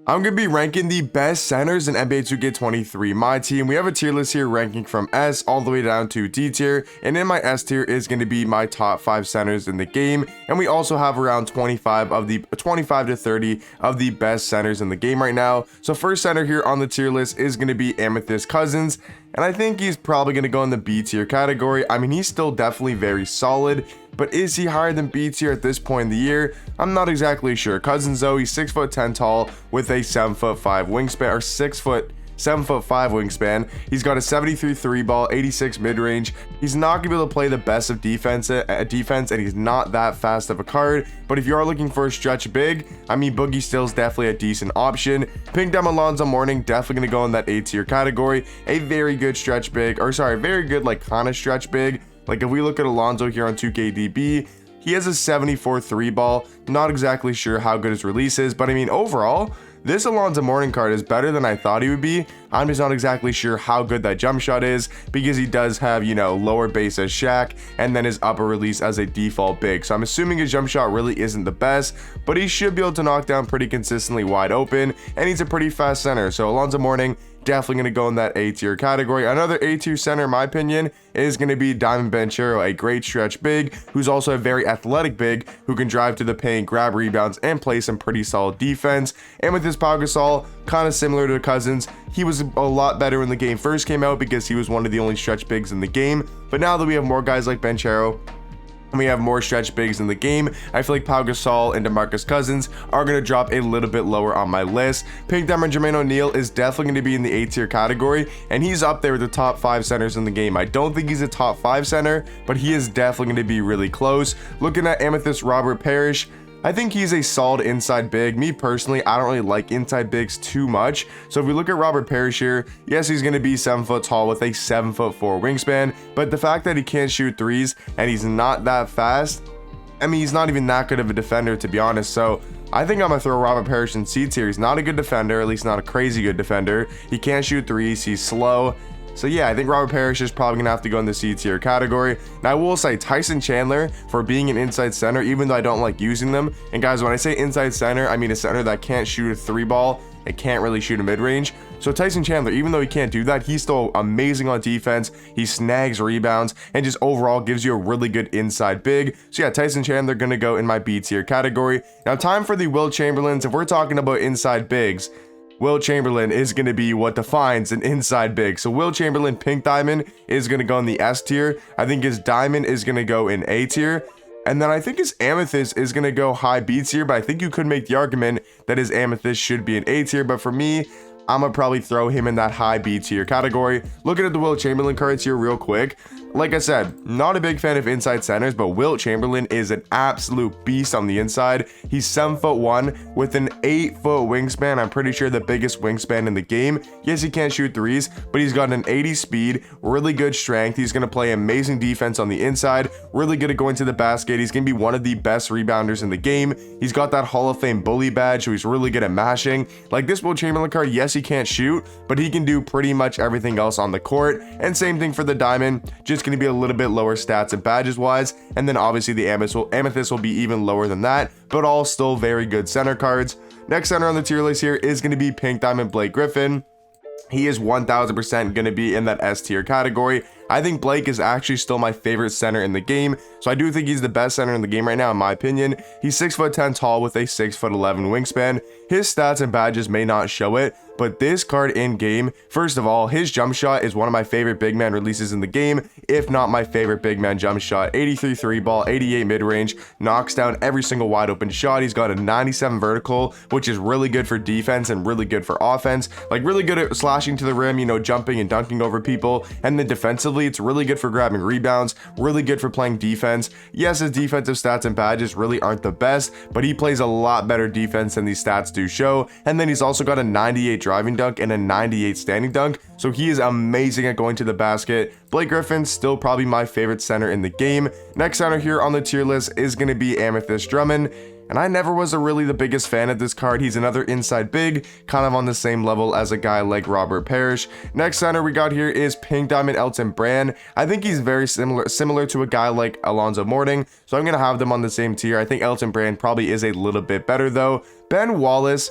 I'm going to be ranking the best centers in NBA 2K23. My team, we have a tier list here ranking from S all the way down to D tier, and in my S tier is going to be my top 5 centers in the game, and we also have around 25 to 30 of the best centers in the game right now. So first center here on the tier list is going to be Amethyst Cousins, and I think he's probably going to go in the B tier category. I mean, he's still definitely very solid, but is he higher than B tier at this point in the year? I'm not exactly sure. Cousins though, he's 6'10" tall with a 7'5" wingspan, or 7'5" wingspan. He's got a 73 3 ball, 86 mid-range. He's not gonna be able to play the best of defense, and he's not that fast of a card. But if you are looking for a stretch big, I mean, Boogie Still's definitely a decent option. Pink Dem Alonso Morning, definitely gonna go in that A tier category. A very good stretch big, or sorry, very good like kind of stretch big. Like if we look at Alonso here on 2KDB, he has a 74 3 ball. Not exactly sure how good his release is, but I mean, overall, this Alonso Morning card is better than I thought he would be. I'm just not exactly sure how good that jump shot is, because he does have, you know, lower base as Shaq and then his upper release as a default big. So I'm assuming his jump shot really isn't the best, but he should be able to knock down pretty consistently wide open, and he's a pretty fast center. So Alonso Morning, definitely going to go in that A tier category. Another A tier center, in my opinion, is going to be Ventura, a great stretch big, who's also a very athletic big, who can drive to the paint, grab rebounds, and play some pretty solid defense. And with his Pau Gasol, kind of similar to Cousins, he was a lot better when the game first came out because he was one of the only stretch bigs in the game. But now that we have more guys like Ventura, and we have more stretch bigs in the game, I feel like Pau Gasol and DeMarcus Cousins are going to drop a little bit lower on my list. Pink Diamond Jermaine O'Neal is definitely going to be in the A tier category, and he's up there with the top 5 centers in the game. I don't think he's a top 5 center, but he is definitely going to be really close. Looking at Amethyst Robert Parish, I think he's a solid inside big. Me personally, I don't really like inside bigs too much. So if we look at Robert Parish here, yes, he's going to be 7 foot tall with a 7'4" wingspan, but the fact that he can't shoot threes and he's not that fast, I mean, he's not even that good of a defender, to be honest. So I think I'm going to throw Robert Parish in C tier. He's not a good defender, at least not a crazy good defender. He can't shoot threes, he's slow. So yeah, I think Robert Parish is probably going to have to go in the C tier category. Now I will say Tyson Chandler for being an inside center, even though I don't like using them. And guys, when I say inside center, I mean a center that can't shoot a 3 ball. It can't really shoot a mid-range. So Tyson Chandler, even though he can't do that, he's still amazing on defense. He snags rebounds and just overall gives you a really good inside big. So yeah, Tyson Chandler going to go in my B tier category. Now time for the Will Chamberlains. If we're talking about inside bigs, Will Chamberlain is going to be what defines an inside big. So Will Chamberlain, Pink Diamond, is going to go in the S tier. I think his Diamond is going to go in A tier. And then I think his Amethyst is going to go high B tier, but I think you could make the argument that his Amethyst should be an A tier. But for me, I'm going to probably throw him in that high B tier category. Looking at the Will Chamberlain cards here real quick. Like I said, not a big fan of inside centers, but Will Chamberlain is an absolute beast on the inside. He's 7'1" with an 8-foot wingspan. I'm pretty sure the biggest wingspan in the game. Yes, he can't shoot threes, but he's got an 80 speed, really good strength. He's going to play amazing defense on the inside, really good at going to the basket. He's going to be one of the best rebounders in the game. He's got that Hall of Fame bully badge, so he's really good at mashing. Like this Will Chamberlain card, yes, he can't shoot, but he can do pretty much everything else on the court. And same thing for the Diamond, just going to be a little bit lower stats and badges wise, and then obviously the Amethyst will be even lower than that, but all still very good center cards. Next center on the tier list here is going to be Pink Diamond Blake Griffin. He is 1000% going to be in that S tier category. I think Blake is actually still my favorite center in the game, so I do think he's the best center in the game right now in my opinion. He's 6'10" tall with a 6'11" wingspan. His stats and badges may not show it, but this card in game, first of all, his jump shot is one of my favorite big man releases in the game, if not my favorite big man jump shot. 83 3 ball, 88 mid-range, knocks down every single wide open shot. He's got a 97 vertical, which is really good for defense and really good for offense. Like really good at slashing to the rim, you know, jumping and dunking over people. And then defensively, it's really good for grabbing rebounds, really good for playing defense. Yes, his defensive stats and badges really aren't the best, but he plays a lot better defense than these stats do show. And then he's also got a 98 driving dunk and a 98 standing dunk, so he is amazing at going to the basket. Blake Griffin's still probably my favorite center in the game. Next center here on the tier list is going to be Amethyst Drummond. And I never was really the biggest fan of this card. He's another inside big, kind of on the same level as a guy like Robert Parish. Next center we got here is Pink Diamond Elton Brand. I think he's very similar to a guy like Alonso Morning, so I'm going to have them on the same tier. I think Elton Brand probably is a little bit better though. Ben Wallace,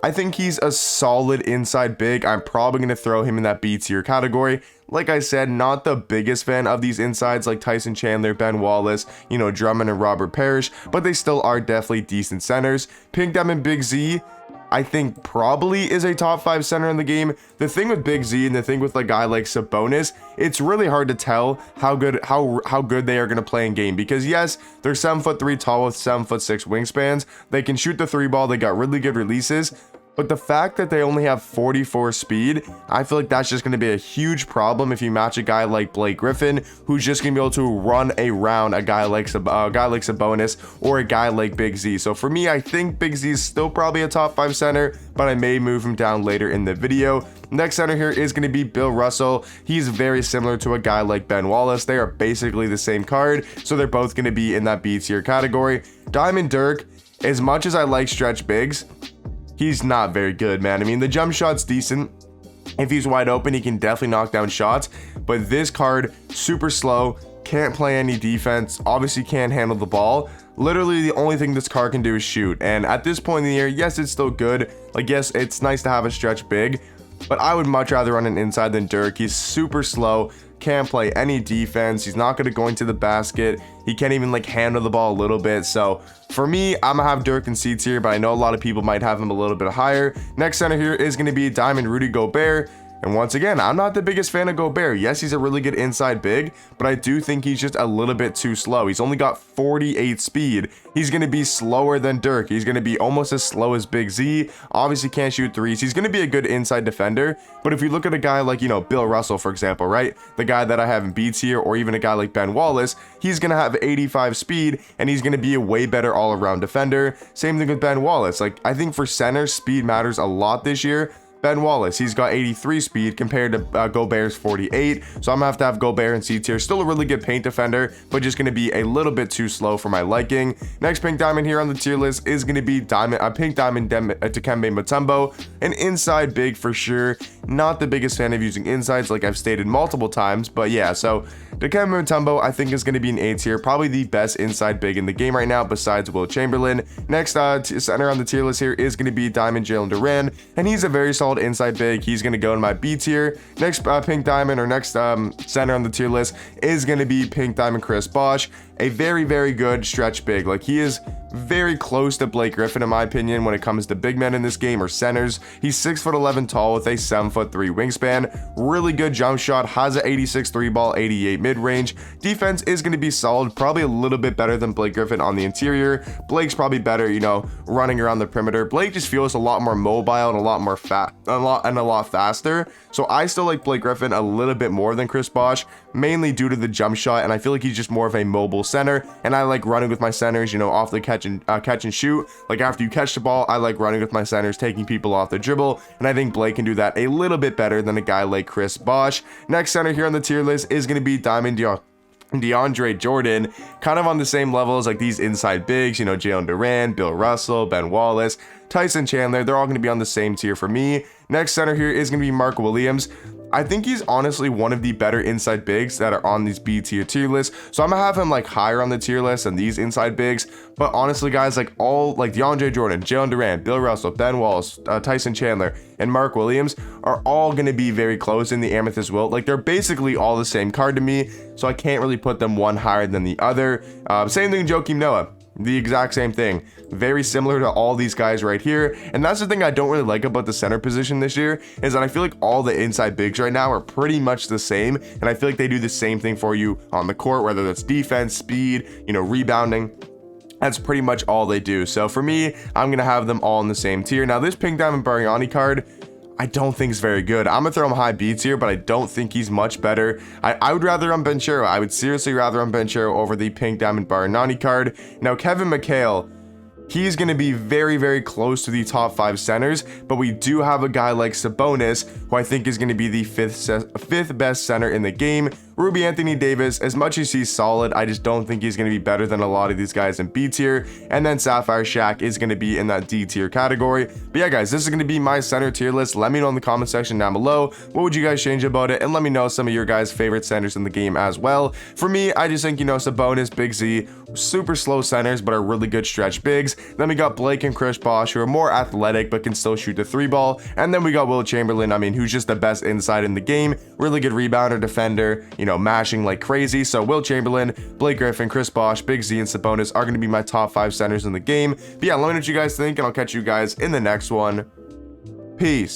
I think he's a solid inside big. I'm probably going to throw him in that B tier category. Like I said, not the biggest fan of these insides like Tyson Chandler, Ben Wallace, Drummond and Robert Parish, but they still are definitely decent centers. Pink Diamond Big Z, I think probably is a top 5 center in the game. The thing with Big Z and the thing with a guy like Sabonis, it's really hard to tell how good they are going to play in game, because yes, they're 7'3" tall with 7'6" wingspans. They can shoot the 3 ball. They got really good releases. But the fact that they only have 44 speed, I feel like that's just going to be a huge problem if you match a guy like Blake Griffin, who's just going to be able to run around a guy like Sabonis or a guy like Big Z. So for me, I think Big Z is still probably a top 5 center, but I may move him down later in the video. Next center here is going to be Bill Russell. He's very similar to a guy like Ben Wallace. They are basically the same card, so they're both going to be in that B tier category. Diamond Dirk, as much as I like stretch bigs, he's not very good, man. I mean, the jump shot's decent. If he's wide open, he can definitely knock down shots. But this card, super slow, can't play any defense, obviously can't handle the ball. Literally, the only thing this card can do is shoot. And at this point in the year, yes, it's still good. Like, yes, it's nice to have a stretch big, but I would much rather run an inside than Dirk. He's super slow, can't play any defense. He's not going to go into the basket. He can't even handle the ball a little bit. So for me, I'm gonna have Dirk in C tier, but I know a lot of people might have him a little bit higher. Next center here is going to be Diamond Rudy Gobert. And once again, I'm not the biggest fan of Gobert. Yes, he's a really good inside big, but I do think he's just a little bit too slow. He's only got 48 speed. He's going to be slower than Dirk. He's going to be almost as slow as Big Z. Obviously can't shoot threes. He's going to be a good inside defender, but if you look at a guy like, Bill Russell, for example, right? The guy that I have in B tier, or even a guy like Ben Wallace, he's going to have 85 speed, and he's going to be a way better all-around defender. Same thing with Ben Wallace. I think for center, speed matters a lot this year. Ben Wallace, he's got 83 speed compared to Gobert's 48, so I'm gonna have to have Gobert in C tier. Still a really good paint defender, but just gonna be a little bit too slow for my liking. Next pink diamond here on the tier list is gonna be pink diamond Dikembe Mutombo, an inside big for sure. Not the biggest fan of using insides, like I've stated multiple times, but yeah, so Dikembe Mutombo I think is going to be an A tier, probably the best inside big in the game right now besides Will Chamberlain. Next center on the tier list here is going to be Diamond Jalen Duran, and he's a very solid inside big. He's going to go in my B tier. Next pink diamond or next center on the tier list is going to be pink diamond Chris Bosh, a very, very good stretch big. He is very close to Blake Griffin in my opinion when it comes to big men in this game, or centers. He's 6'11" tall with a 7'3" wingspan, really good jump shot, has a 86 3 ball, 88 mid-range. Defense is going to be solid, probably a little bit better than Blake Griffin on the interior. Blake's probably better, running around the perimeter. Blake just feels a lot more mobile and a lot more a lot faster. So I still like Blake Griffin a little bit more than Chris Bosh, mainly due to the jump shot, and I feel like he's just more of a mobile center, and I like running with my centers, off the catch and shoot. After you catch the ball, I like running with my centers, taking people off the dribble, and I think Blake can do that a little bit better than a guy like Chris Bosh. Next center here on the tier list is going to be Deandre Jordan, kind of on the same level as these inside bigs, Jalen Duran, Bill Russell, Ben Wallace, Tyson Chandler. They're all going to be on the same tier for me. Next center here is going to be Mark Williams. I think he's honestly one of the better inside bigs that are on these B tier lists. So I'm gonna have him higher on the tier list than these inside bigs. But honestly, guys, DeAndre Jordan, Jalen Duran, Bill Russell, Ben Wallace, Tyson Chandler, and Mark Williams are all gonna be very close in the Amethyst Wilt. They're basically all the same card to me, so I can't really put them one higher than the other. Same thing with Joakim Noah. The exact same thing, very similar to all these guys right here. And that's the thing I don't really like about the center position this year, is that I feel like all the inside bigs right now are pretty much the same, and I feel like they do the same thing for you on the court, whether that's defense, speed, rebounding. That's pretty much all they do. So for me, I'm gonna have them all in the same tier. Now this pink diamond Bariani card, I don't think is very good. I'm gonna throw him high B tier, but I don't think he's much better. I would rather run Ventura. I would seriously rather run Ventura over the pink diamond Bariani card. Now Kevin Mchale, he's going to be very, very close to the top 5 centers, but we do have a guy like Sabonis, who I think is going to be the fifth best center in the game. Ruby Anthony Davis, as much as he's solid, I just don't think he's going to be better than a lot of these guys in B tier. And then Sapphire Shaq is going to be in that D tier category. But yeah, guys, this is going to be my center tier list. Let me know in the comment section down below, what would you guys change about it? And let me know some of your guys' favorite centers in the game as well. For me, I just think, you know, Sabonis, Big Z, super slow centers, but are really good stretch bigs. Then we got Blake and Chris Bosh, who are more athletic, but can still shoot the 3-ball. And then we got Will Chamberlain, I mean, who's just the best inside in the game. Really good rebounder, defender, you know, mashing like crazy. So Will Chamberlain, Blake Griffin, Chris Bosh, Big Z, and Sabonis are going to be my top 5 centers in the game. But yeah, let me know what you guys think, and I'll catch you guys in the next one. Peace.